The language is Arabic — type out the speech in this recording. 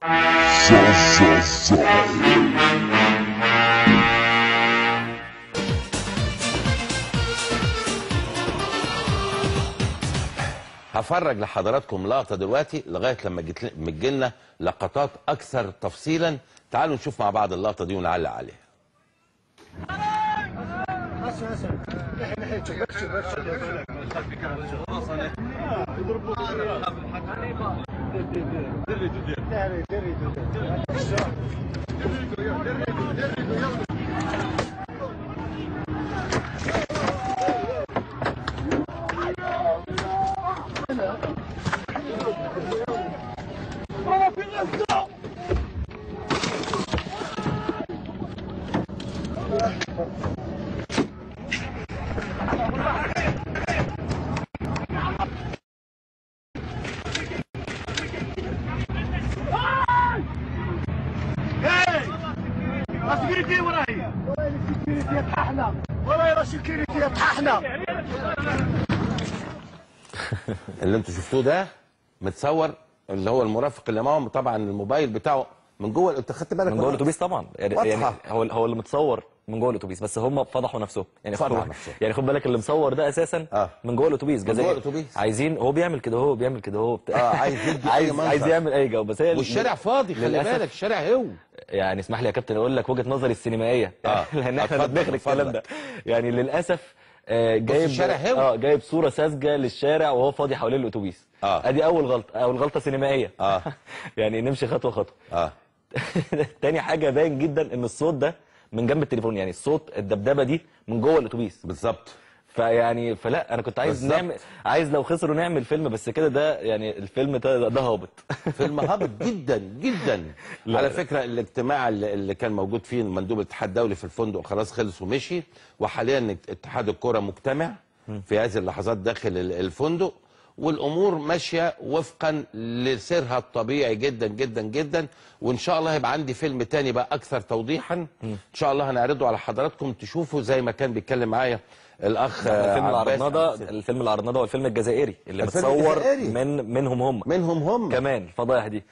هفرج لحضراتكم لقطه دلوقتي لغايه لما تجيلنا لقطات اكثر تفصيلا. تعالوا نشوف مع بعض اللقطه دي ونعلق عليها. سكيورتي وراهي سكيورتي يطحنا وراهي سكيورتي يطحنا. اللي انتوا شفتوه ده متصور، اللي هو المرافق اللي معاهم طبعا الموبايل بتاعه من جوه. انت خدت بالك من جوه الاتوبيس طبعا، يعني هو اللي متصور من جوه الاتوبيس، بس هم فضحوا نفسهم يعني. يعني خد بالك اللي مصور ده اساسا من جوه الاتوبيس جزائري. عايزين هو بيعمل كده، هو بيعمل كده، هو عايز يعمل اي جو، بس هي والشارع فاضي. خلي بالك الشارع هو يعني. اسمح لي يا كابتن اقول لك وجهه نظري السينمائيه لان احنا بنخرج الكلام ده. يعني للاسف جايب صوره ساذجه للشارع وهو فاضي حوالين الاتوبيس. ادي اول غلطه سينمائيه. يعني نمشي خطوه خطوه. تاني حاجه باين جدا ان الصوت ده من جنب التليفون، يعني الصوت الدبدبه دي من جوه الاتوبيس بالظبط. فيعني فلا انا كنت عايز عايز لو خسروا نعمل فيلم، بس كده ده يعني الفيلم ده هابط. فيلم هابط جدا جدا. على فكره الاجتماع اللي كان موجود فيه مندوب الاتحاد الدولي في الفندق خلاص خلص ومشي، وحاليا اتحاد الكره مجتمع في هذه اللحظات داخل الفندق، والامور ماشيه وفقا لسيرها الطبيعي جدا جدا جدا. وان شاء الله هيبقى عندي فيلم تاني بقى اكثر توضيحا ان شاء الله هنعرضه على حضراتكم تشوفوا زي ما كان بيتكلم معايا الاخ الفيلم اللي عرضناه ده. الفيلم اللي عرضناه ده هو الفيلم الجزائري اللي متصور منهم هم كمان الفضايح دي.